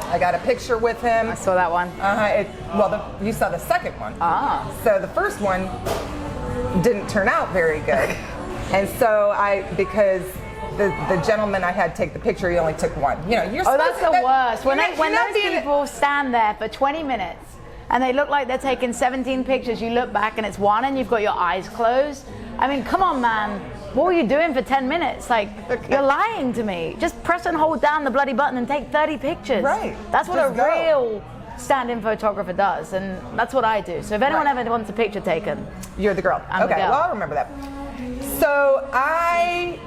I got a picture with him. I saw that one. You saw the second one. So the first one didn't turn out very good. And so because the gentleman I had take the picture, he only took one. That's the worst. When those people stand there for 20 minutes and they look like they're taking 17 pictures, you look back and it's one and you've got your eyes closed. I mean, come on, man. What were you doing for 10 minutes? Like, you're lying to me. Just press and hold down the bloody button and take 30 pictures. Right. That's what real stand-in photographer does, and that's what I do. So if anyone ever wants a picture taken, you're the girl. I'm the girl. Well, I'll remember that. So I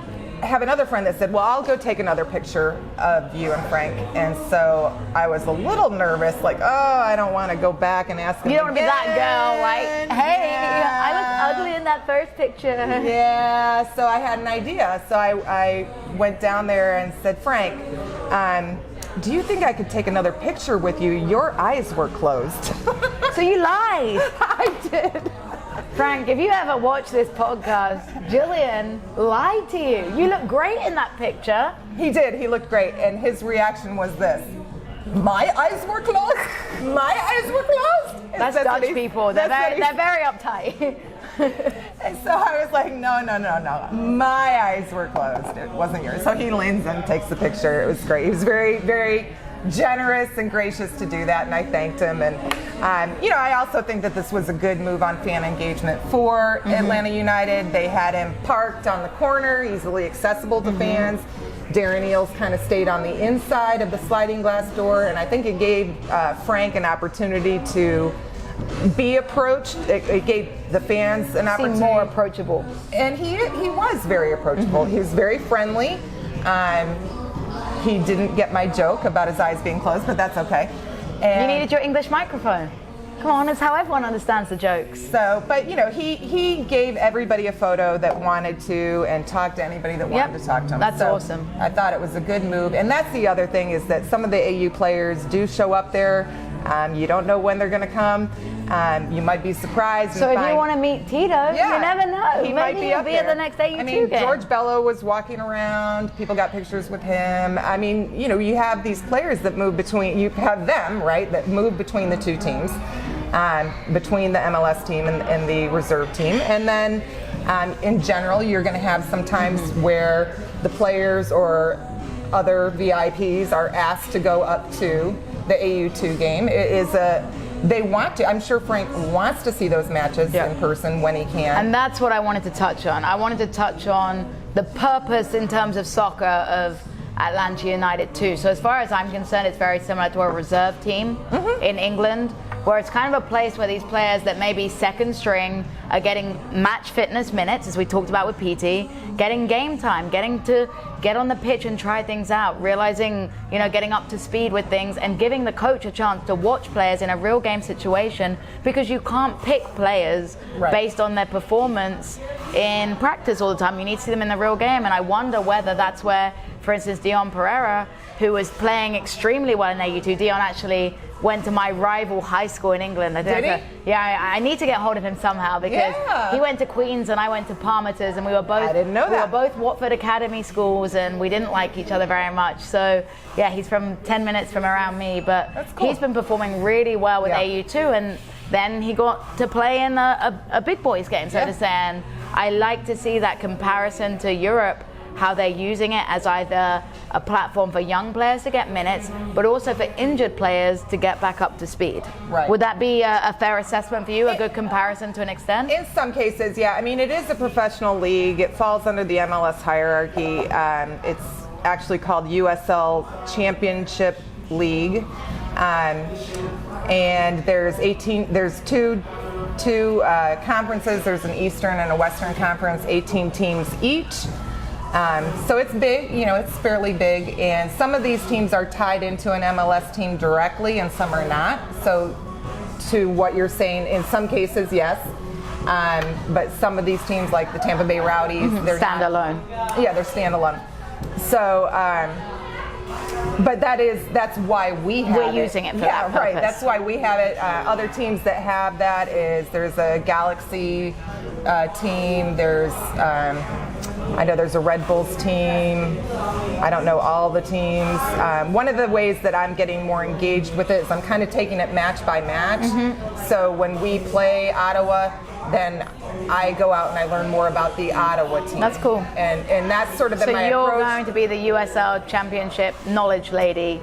have another friend that said, well, I'll go take another picture of you and Frank. And so I was a little nervous, like, I don't want to go back and ask him. You don't want to be that girl, like, hey, I look ugly in that first picture. Yeah, so I had an idea. So I went down there and said, Frank, do you think I could take another picture with you? Your eyes were closed. So you lied. I did. Frank, if you ever watch this podcast, Jillian lied to you. You look great in that picture. He did. He looked great. And his reaction was this. My eyes were closed? My eyes were closed? That's Dutch people. They're very uptight. And so I was like, no. My eyes were closed. It wasn't yours. So he leans in, takes the picture. It was great. He was very, very generous and gracious to do that, and I thanked him. And I also think that this was a good move on fan engagement for Atlanta United. They had him parked on the corner, easily accessible to fans. Darren Eales kind of stayed on the inside of the sliding glass door, and I think it gave Frank an opportunity to be approached. It gave the fans an opportunity. Seemed more approachable. And he was very approachable. He was very friendly. He didn't get my joke about his eyes being closed, but that's okay. And you needed your English microphone. Come on, it's how everyone understands the jokes. So, but he gave everybody a photo that wanted to and talked to anybody that wanted to talk to him. That's awesome. I thought it was a good move. And that's the other thing, is that some of the AU players do show up there. You don't know when they're going to come. You might be surprised. So if you want to meet Tito, you never know. He might be he'll be at the next AU2 game. George Bello was walking around. People got pictures with him. I mean, you have these players that move between. You have them, right, that move between the two teams, between the MLS team and the reserve team. And then, in general, you're going to have some times where the players or other VIPs are asked to go up to the AU2 game. It is they want to. I'm sure Frank wants to see those matches in person when he can. And that's what I wanted to touch on. I wanted to touch on the purpose in terms of soccer of Atlanta United too. So as far as I'm concerned, it's very similar to a reserve team in England, where it's kind of a place where these players that may be second string are getting match fitness minutes, as we talked about with PT, getting game time, getting to get on the pitch and try things out, realizing, getting up to speed with things and giving the coach a chance to watch players in a real game situation, because you can't pick players based on their performance in practice all the time. You need to see them in the real game. And I wonder whether that's where, for instance, Dion Pereira, who was playing extremely well in AU2, Dion actually went to my rival high school in England. Did he? Yeah, I need to get hold of him somehow, because he went to Queen's and I went to Parmeters, and we were both. I didn't know that. We were both Watford Academy schools, and we didn't like each other very much. So yeah, he's from 10 minutes from around me, but that's cool. He's been performing really well with AU2, and then he got to play in a big boys game, so to say. And I like to see that comparison to Europe, how they're using it as either a platform for young players to get minutes, but also for injured players to get back up to speed. Right. Would that be a fair assessment for you, a good comparison to an extent? In some cases, yeah. I mean, it is a professional league. It falls under the MLS hierarchy. It's actually called USL Championship League. And there's two conferences. There's an Eastern and a Western conference, 18 teams each. So it's big, it's fairly big, and some of these teams are tied into an MLS team directly and some are not. So to what you're saying, in some cases, yes. But some of these teams, like the Tampa Bay Rowdies, they're standalone. Yeah, they're standalone. So, but that's why we have We're using it for that purpose. Right. That's why we have it. Other teams that have that there's a Galaxy team. There's I know there's a Red Bulls team. I don't know all the teams. One of the ways that I'm getting more engaged with it is I'm kind of taking it match by match. So when we play Ottawa, then I go out and I learn more about the Ottawa team. That's cool. And that's sort of my approach. So you're going to be the USL Championship knowledge lady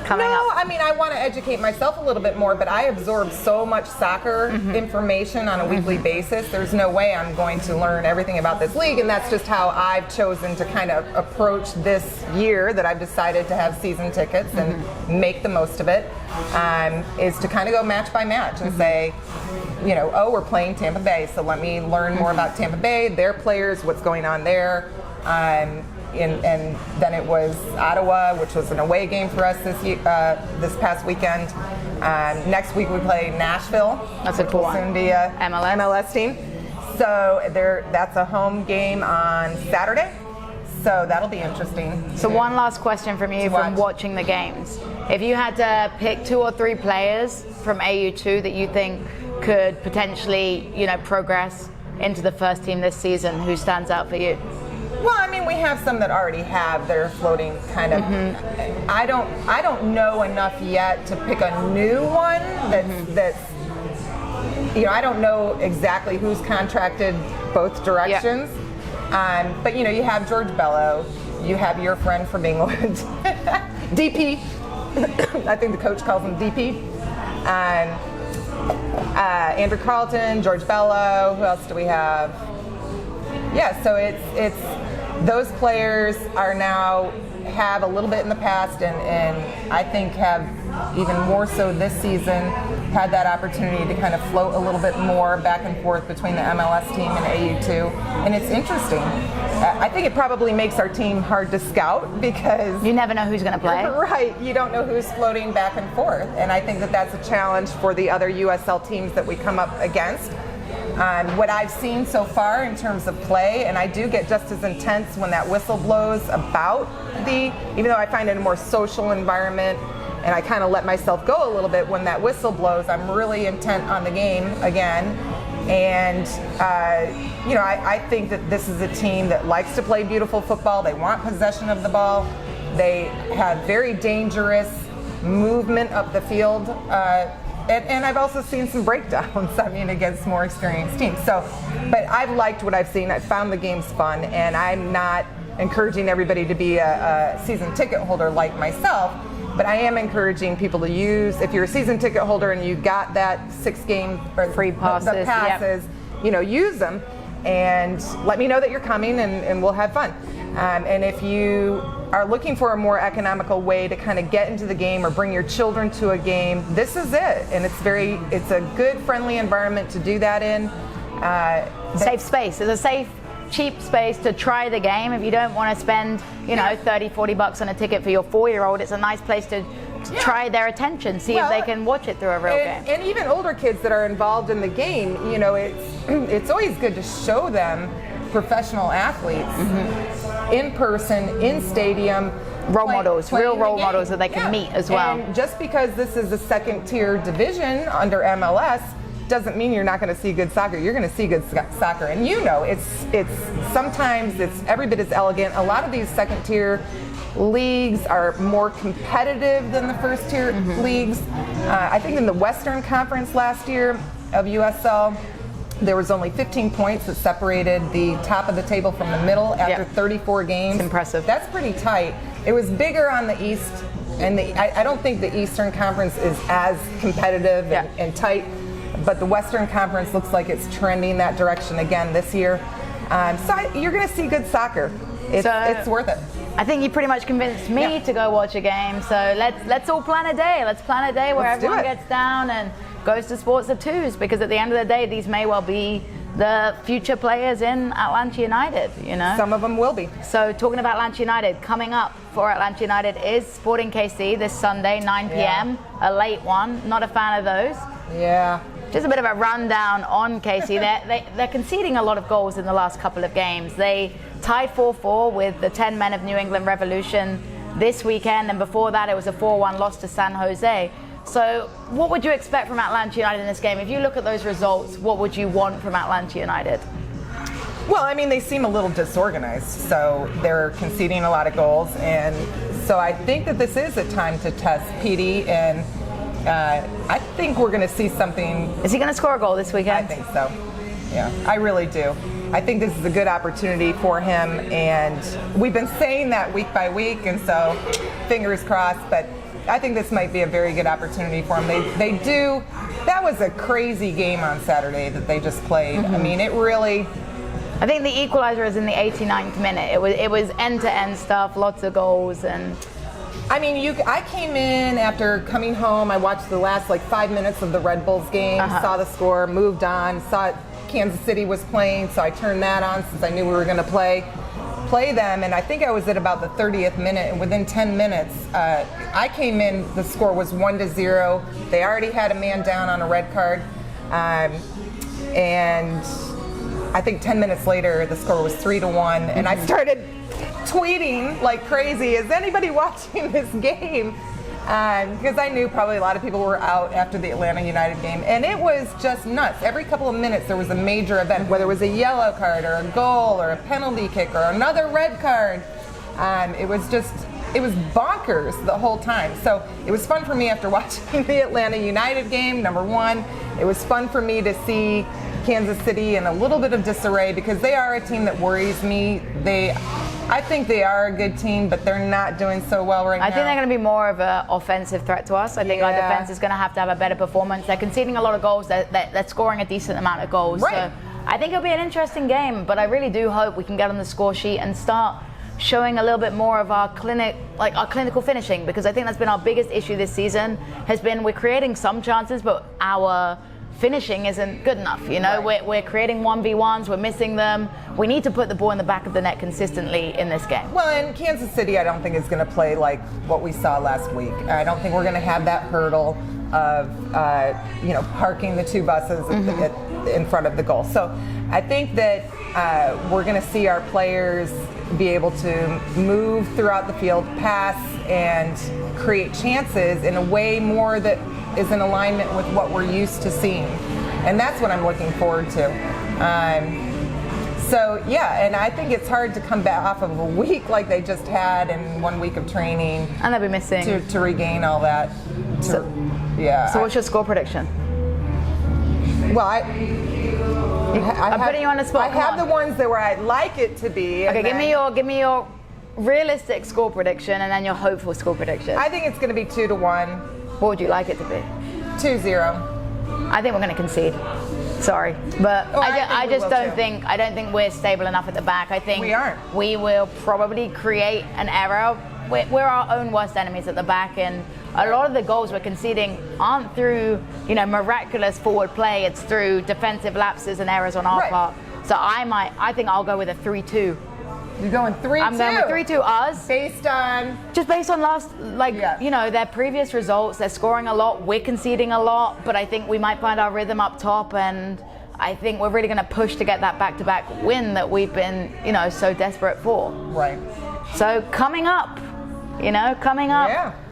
coming up? No, I mean, I want to educate myself a little bit more, but I absorb so much soccer information on a weekly basis. There's no way I'm going to learn everything about this league, and that's just how I've chosen to kind of approach this year that I've decided to have season tickets and make the most of it, is to kind of go match by match and say, we're playing Tampa Bay, so let me learn more about Tampa Bay, their players, what's going on there. And then it was Ottawa, which was an away game for us this past weekend. Next week we play Nashville. That's a cool one. Soon be a MLS team. So that's a home game on Saturday. So that'll be interesting. So one last question from you from watching the games. If you had to pick 2 or 3 players from AU2 that you think could potentially, progress into the first team this season, who stands out for you? Well, I mean, we have some that already have. They're floating kind of. I don't know enough yet to pick a new one that's I don't know exactly who's contracted both directions. But you have George Bello, you have your friend from England, DP. I think the coach calls him DP. Andrew Carlton, George Bello. Who else do we have? Yeah, so it's those players are now have a little bit in the past, and I think have even more so this season had that opportunity to kind of float a little bit more back and forth between the MLS team and AU2, and it's interesting. I think it probably makes our team hard to scout because you never know who's going to play. Right, you don't know who's floating back and forth, and I think that that's a challenge for the other USL teams that we come up against. What I've seen so far in terms of play, and I do get just as intense when that whistle blows about even though I find it a more social environment, and I kind of let myself go a little bit when that whistle blows, I'm really intent on the game again. And, I think that this is a team that likes to play beautiful football. They want possession of the ball. They have very dangerous movement up the field. And I've also seen some breakdowns, against more experienced teams. But I've liked what I've seen. I've found the games fun, and I'm not encouraging everybody to be a season ticket holder like myself, but I am encouraging people to use, if you're a season ticket holder and you got that 6-game free passes, the passes, use them, and let me know that you're coming, and we'll have fun. And if you are looking for a more economical way to kind of get into the game or bring your children to a game, this is it. And it's a good, friendly environment to do that in. Safe space. It's a safe, cheap space to try the game. If you don't want to spend, $30-$40 on a ticket for your 4-year-old, it's a nice place to try their attention, see if they can watch it through a real game. And even older kids that are involved in the game, it's always good to show them professional athletes in person, in stadium. Real role models that they can meet as well. And just because this is a second-tier division under MLS doesn't mean you're not going to see good soccer. You're going to see good soccer, and it's sometimes it's every bit as elegant. A lot of these second-tier leagues are more competitive than the first-tier leagues. I think in the Western Conference last year of USL, There was only 15 points that separated the top of the table from the middle after 34 games. It's impressive. That's pretty tight. It was bigger on the East, and I don't think the Eastern Conference is as competitive and tight, but the Western Conference looks like it's trending that direction again this year. You're going to see good soccer. It's worth it. I think you pretty much convinced me to go watch a game. So let's all plan a day. Let's plan a day where everyone gets down and goes to sports at 2s, because at the end of the day, these may well be the future players in Atlanta United, you know? Some of them will be. So talking about Atlanta United, coming up for Atlanta United is Sporting KC this Sunday, 9 p.m., a late one. Not a fan of those. Yeah. Just a bit of a rundown on KC. They're conceding a lot of goals in the last couple of games. They tied 4-4 with the 10 men of New England Revolution this weekend, and before that it was a 4-1 loss to San Jose. So what would you expect from Atlanta United in this game? If you look at those results, what would you want from Atlanta United? Well, I mean, they seem a little disorganized, so they're conceding a lot of goals, and so I think that this is a time to test PD, and I think we're going to see something. Is he going to score a goal this weekend? I think so. Yeah, I really do. I think this is a good opportunity for him, and we've been saying that week by week, and so fingers crossed, but I think this might be a very good opportunity for them. They do. That was a crazy game on Saturday that they just played. I mean, it really. I think the equalizer is in the 89th minute. It was end-to-end stuff, lots of goals, and. I mean, I came in after coming home. I watched the last 5 minutes of the Red Bulls game, saw the score, moved on, saw Kansas City was playing, so I turned that on since I knew we were going to play them, and I think I was at about the 30th minute, and within 10 minutes, I came in, the score was 1-0. They already had a man down on a red card, and I think 10 minutes later, the score was 3-1, and I started tweeting like crazy, is anybody watching this game? Because I knew probably a lot of people were out after the Atlanta United game, and it was just nuts. Every couple of minutes there was a major event, whether it was a yellow card or a goal or a penalty kick or another red card. It was bonkers the whole time. So it was fun for me after watching the Atlanta United game, number one. It was fun for me to see Kansas City in a little bit of disarray, because they are a team that worries me. I think they are a good team, but they're not doing so well right now. I think they're going to be more of an offensive threat to us. I think our defense is going to have a better performance. They're conceding a lot of goals. They're scoring a decent amount of goals. Right. So I think it'll be an interesting game, but I really do hope we can get on the score sheet and start showing a little bit more of our clinical finishing, because I think that's been our biggest issue this season, has been we're creating some chances, but our finishing isn't good enough. You know, we're creating 1v1s, we're missing them. We need to put the ball in the back of the net consistently in this game. Well, and Kansas City, I don't think is going to play like what we saw last week. I don't think we're going to have that hurdle of parking the two buses in front of the goal. So I think that we're going to see our players be able to move throughout the field, pass, and create chances in a way more that is in alignment with what we're used to seeing. And that's what I'm looking forward to. And I think it's hard to come back off of a week like they just had in 1 week of training. And they'll be missing. To regain all that. So what's your score prediction? Well, I'm putting you on the spot. I have the ones that where I'd like it to be. Okay, give me your realistic score prediction and then your hopeful score prediction. I think it's going to be 2-1. What would you like it to be? 2-0. I think we're going to concede. Sorry, but I don't think we're stable enough at the back. I think we aren't. We will probably create an error. We're our own worst enemies at the back, and a lot of the goals we're conceding aren't through miraculous forward play. It's through defensive lapses and errors on our part. So I think I'll go with a 3-2. You're going 3-2. I'm going with 3-2 us. Based on last, their previous results. They're scoring a lot. We're conceding a lot, but I think we might find our rhythm up top, and I think we're really going to push to get that back-to-back win that we've been, so desperate for. Right. So coming up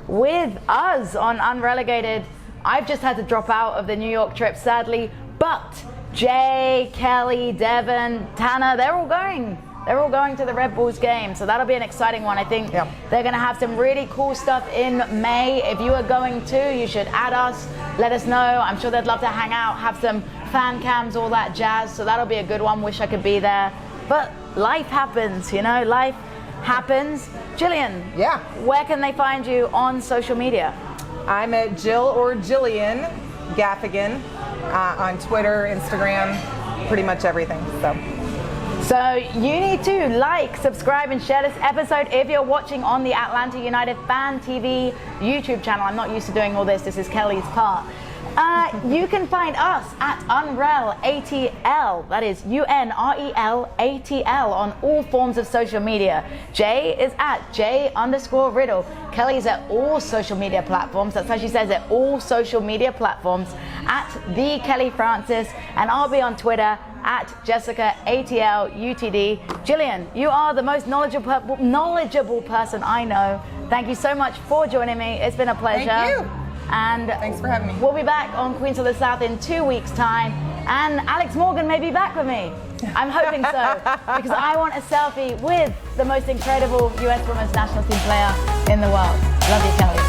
with us on Unrelegated, I've just had to drop out of the New York trip, sadly, but Jay, Kelly, Devin, Tanner, they're all going to the Red Bulls game, so that'll be an exciting one. I think they're going to have some really cool stuff in May. If you are going to, you should add us, let us know. I'm sure they'd love to hang out, have some fan cams, all that jazz. So that'll be a good one. Wish I could be there. But life happens, you know, life happens. Jillian, Yeah. where can they find you on social media? I'm at Jill or Jillian Gaffigan on Twitter, Instagram, pretty much everything. So you need to like, subscribe, and share this episode if you're watching on the Atlanta United Fan TV YouTube channel. I'm not used to doing all this. This is Kelly's part. You can find us at Unrel-ATL, that is UNREL-ATL on all forms of social media. Jay is at J_Riddle. Kelly's at all social media platforms. That's how she says it, all social media platforms, at the Kelly Francis, and I'll be on Twitter at Jessica ATLUTD. Jillian, you are the most knowledgeable person I know. Thank you so much for joining me. It's been a pleasure. Thank you. And thanks for having me. We'll be back on Queens of the South in 2 weeks' time, and Alex Morgan may be back with me. I'm hoping so, because I want a selfie with the most incredible US Women's National Team player in the world. Love you, Kelly.